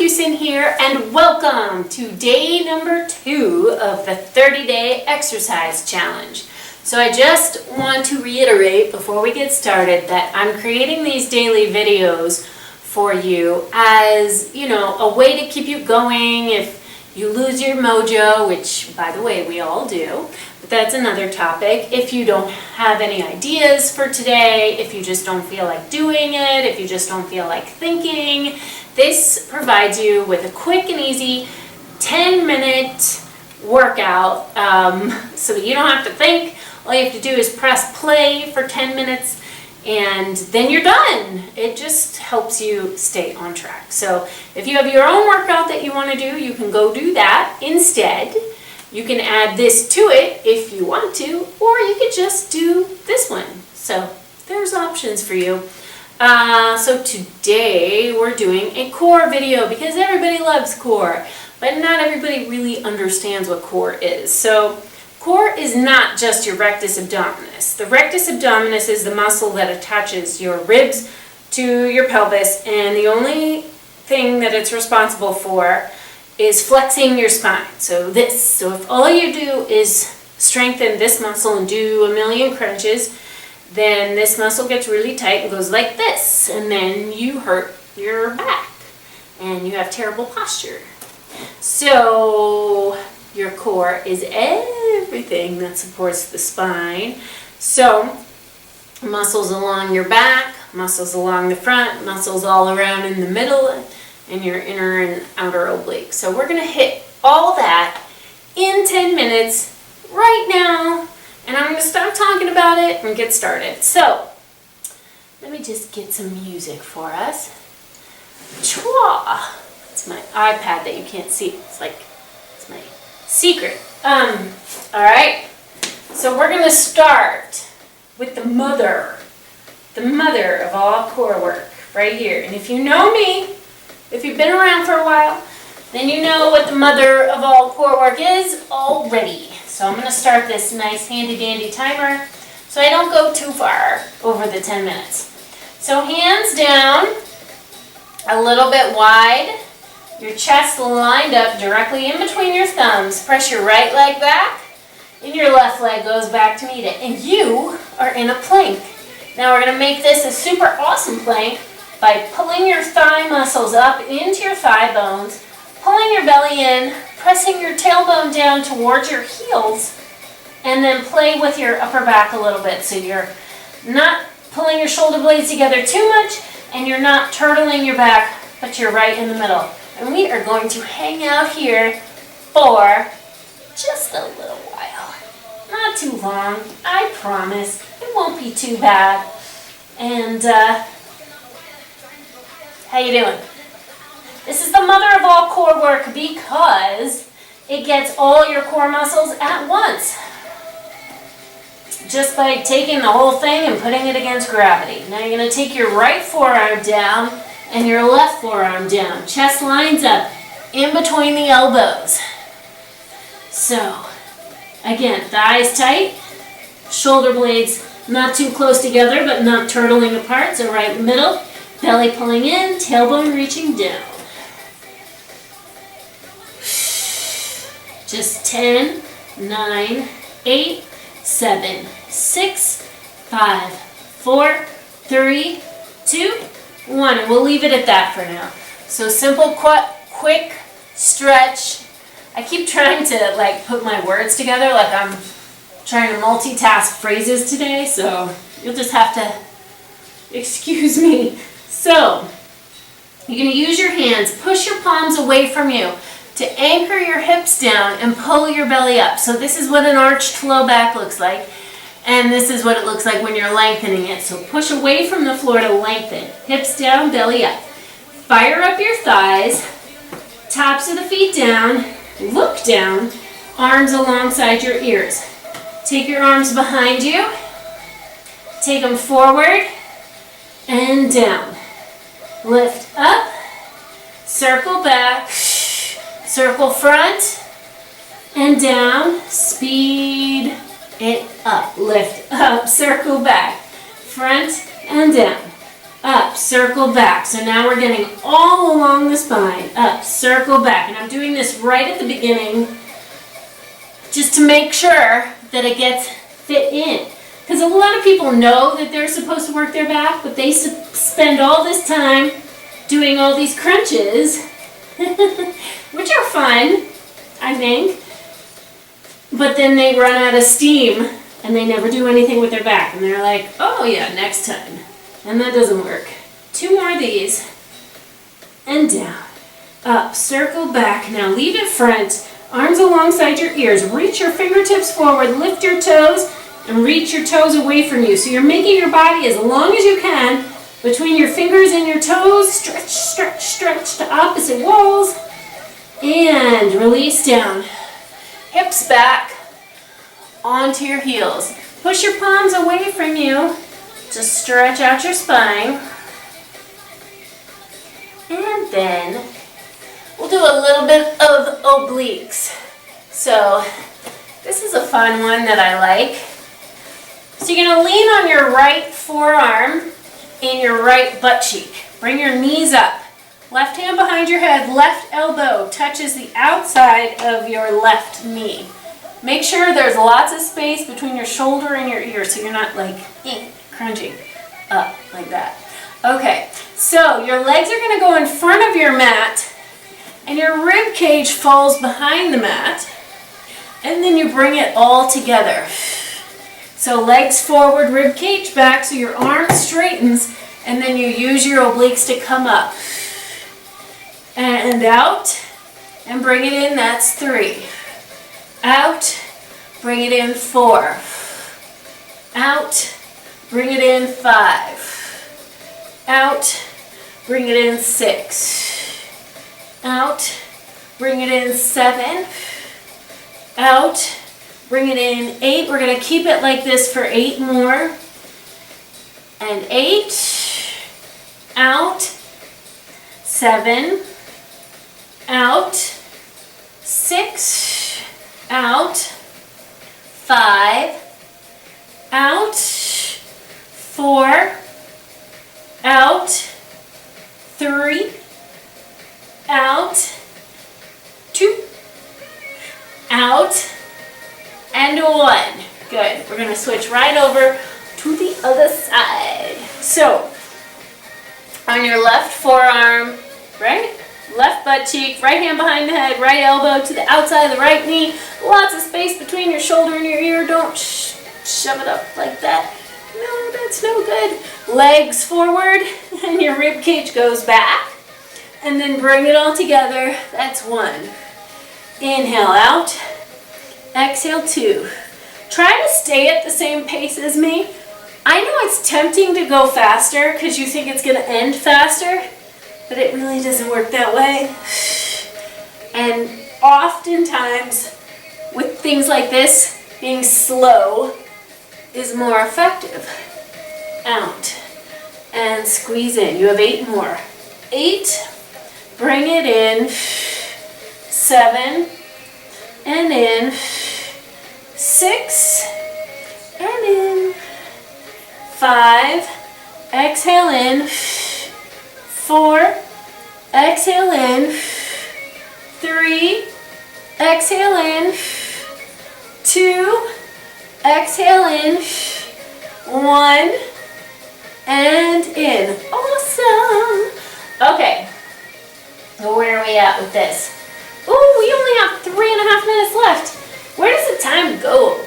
Matthewson here, and welcome to day number 2 of the 30-day exercise challenge. So I just want to reiterate before we get started that I'm creating these daily videos for you as, a way to keep you going if you lose your mojo, which, by the way, we all do. But that's another topic. If you don't have any ideas for today, if you just don't feel like doing it, if you just don't feel like thinking, this provides you with a quick and easy 10-minute workout so that you don't have to think. All you have to do is press play for 10 minutes and then you're done. It just helps you stay on track. So if you have your own workout that you want to do, you can go do that instead. You can add this to it if you want to, or you could just do this one. So there's options for you. So today we're doing a core video because everybody loves core, but not everybody really understands what core is. So core is not just your rectus abdominis. The rectus abdominis is the muscle that attaches your ribs to your pelvis, and the only thing that it's responsible for is flexing your spine. So if all you do is strengthen this muscle and do a million crunches, then this muscle gets really tight and goes like this, and then you hurt your back and you have terrible posture. So your core is everything that supports the spine. So muscles along your back, muscles along the front, muscles all around in the middle, and your inner and outer oblique. So we're going to hit all that in 10 minutes right now, and I'm going to stop talking about it and get started. So let me just get some music for us. Chua! It's my iPad that you can't see. It's my secret. Alright, so we're going to start with the mother of all core work right here. And if you know me, if you've been around for a while, then you know what the mother of all core work is already. So I'm going to start this nice handy dandy timer so I don't go too far over the 10 minutes. So hands down, a little bit wide, your chest lined up directly in between your thumbs. Press your right leg back and your left leg goes back to meet it. And you are in a plank. Now we're going to make this a super awesome plank by pulling your thigh muscles up into your thigh bones, pulling your belly in, pressing your tailbone down towards your heels, and then play with your upper back a little bit so you're not pulling your shoulder blades together too much and you're not turtling your back, but you're right in the middle. And we are going to hang out here for just a little while. Not too long, I promise. It won't be too bad. And how you doing? This is the mother of all core work because it gets all your core muscles at once. Just by taking the whole thing and putting it against gravity. Now you're going to take your right forearm down and your left forearm down. Chest lines up in between the elbows. So, again, thighs tight, shoulder blades not too close together but not turtling apart, so right in the middle. Belly pulling in, tailbone reaching down. Just 10, 9, 8, 7, 6, 5, 4, 3, 2, 1. And we'll leave it at that for now. So simple, quick stretch. I keep trying to put my words together like I'm trying to multitask phrases today, so you'll just have to excuse me. So, you're going to use your hands, push your palms away from you to anchor your hips down and pull your belly up. So this is what an arched low back looks like, and this is what it looks like when you're lengthening it. So push away from the floor to lengthen. Hips down, belly up. Fire up your thighs, tops of the feet down, look down, arms alongside your ears. Take your arms behind you, take them forward and down. Lift up, circle back, circle front and down, speed it up. Lift up, circle back, front and down. up, circle back. So now we're getting all along the spine, up, circle back. And I'm doing this right at the beginning just to make sure that it gets fit in. Because a lot of people know that they're supposed to work their back, but they spend all this time doing all these crunches, which are fun, I think. But then they run out of steam and they never do anything with their back. And they're like, oh yeah, next time. And that doesn't work. 2 more of these. And down. Up, circle back. Now leave it front. Arms alongside your ears. Reach your fingertips forward. Lift your toes and reach your toes away from you. So you're making your body as long as you can between your fingers and your toes. Stretch, stretch, stretch to opposite walls. And release down. Hips back onto your heels. Push your palms away from you to stretch out your spine. And then we'll do a little bit of obliques. So this is a fun one that I like. So you're going to lean on your right forearm and your right butt cheek. Bring your knees up. Left hand behind your head, left elbow touches the outside of your left knee. Make sure there's lots of space between your shoulder and your ear so you're not like crunching up like that. Okay, so your legs are going to go in front of your mat and your rib cage falls behind the mat, and then you bring it all together. So legs forward, rib cage back, so your arm straightens, and then you use your obliques to come up. And out, and bring it in, that's 3. Out, bring it in 4. Out, bring it in 5. Out, bring it in 6. Out, bring it in 7. Out, bring it in 8. We're going to keep it like this for 8 more. And 8. Out. 7. Out. 6. Out. 5. Out. 4. Out. 3. Out. 2. Out. And 1. Good. We're going to switch right over to the other side. So, on your left forearm, right? Left butt cheek, right hand behind the head, right elbow to the outside of the right knee. Lots of space between your shoulder and your ear. Don't shove it up like that. No, that's no good. Legs forward and your rib cage goes back. And then bring it all together. That's 1. Inhale out. Exhale 2. Try to stay at the same pace as me. I know it's tempting to go faster because you think it's going to end faster, but it really doesn't work that way. And oftentimes with things like this, being slow is more effective. Out and squeeze in. You have 8 more. 8. Bring it in. 7 and in. 6 and in. 5. Exhale in. 4. Exhale in. 3. Exhale in. 2. Exhale in. 1. And in. Awesome. Okay. So where are we at with this? Oh, we only have 3.5 minutes left. Where does the time go?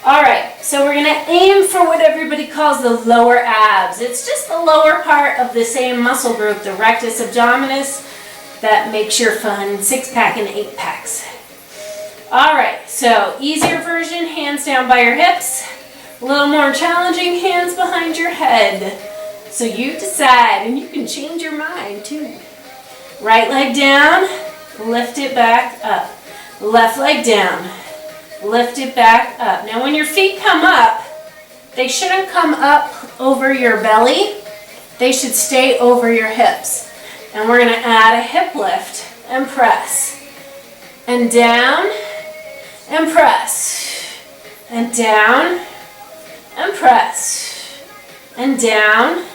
Alright, so we're going to aim for what everybody calls the lower abs. It's just the lower part of the same muscle group, the rectus abdominis, that makes your fun 6-pack and 8-packs. Alright, so easier version, hands down by your hips. A little more challenging, hands behind your head. So you decide, and you can change your mind too. Right leg down, lift it back up. Left leg down, lift it back up. Now when your feet come up, they shouldn't come up over your belly. They should stay over your hips. And we're going to add a hip lift and press. And down, and press. And down, and press. And down,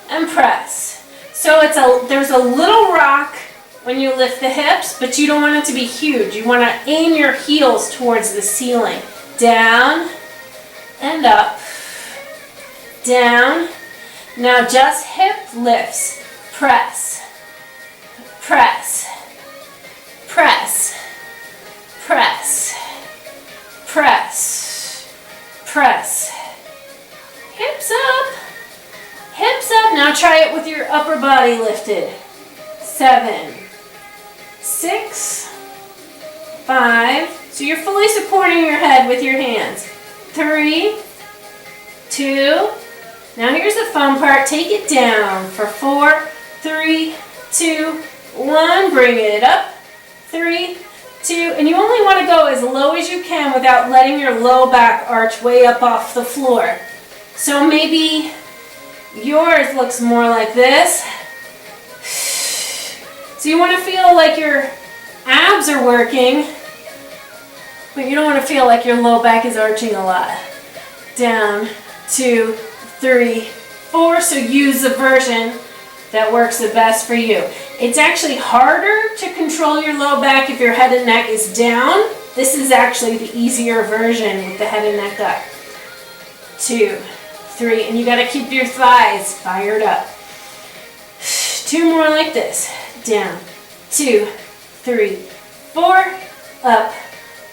and press. So there's a little rock when you lift the hips, but you don't want it to be huge. You want to aim your heels towards the ceiling. Down and up. Down. Now just hip lifts. Press. Press. Press. Press. Press. Press. Hips up. Hips up. Now try it with your upper body lifted. 7, 6, 5. So you're fully supporting your head with your hands. 3, 2. Now here's the fun part. Take it down for 4, 3, 2, 1. Bring it up. 3, 2. And you only want to go as low as you can without letting your low back arch way up off the floor. So maybe yours looks more like this. So you want to feel like your abs are working, but you don't want to feel like your low back is arching a lot. Down, 2, 3, 4. So use the version that works the best for you. It's actually harder to control your low back if your head and neck is down. This is actually the easier version with the head and neck up. 2, 3, and you got to keep your thighs fired up. 2 more like this. Down, 2, 3, 4, up,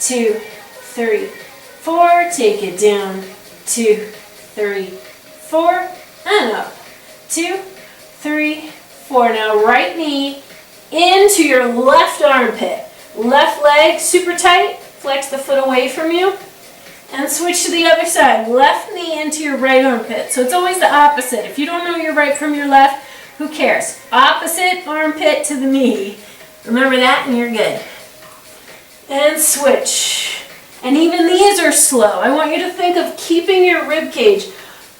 2, 3, 4. Take it down, 2, 3, 4, and up, 2, 3, 4. Now right knee into your left armpit. Left leg super tight. Flex the foot away from you. And switch to the other side. Left knee into your right armpit. So it's always the opposite. If you don't know your right from your left, who cares? Opposite armpit to the knee. Remember that and you're good. And switch. And even these are slow. I want you to think of keeping your rib cage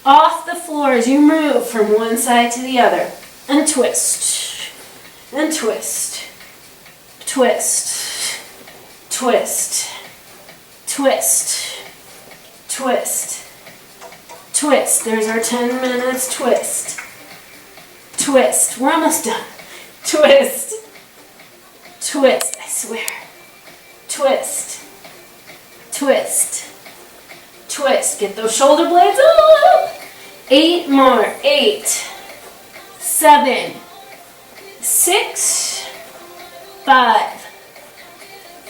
off the floor as you move from one side to the other. And twist. And twist. Twist. Twist. Twist. Twist. Twist. There's our 10 minutes twist. Twist. We're almost done. Twist. Twist. I swear. Twist. Twist. Twist. Get those shoulder blades up. 8 more. 8, 7, 6, 5,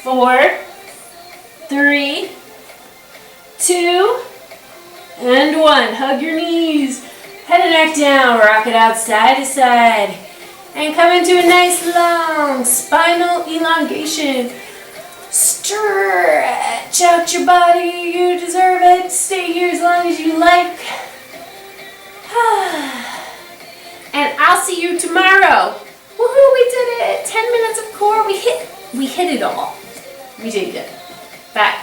4, 3, 2, and 1. Hug your knees. Head and neck down. Rock it out side to side. And come into a nice long spinal elongation. Stretch out your body. You deserve it. Stay here as long as you like. And I'll see you tomorrow. Woohoo, we did it. 10 minutes of core. We hit it all. We did good. Bye.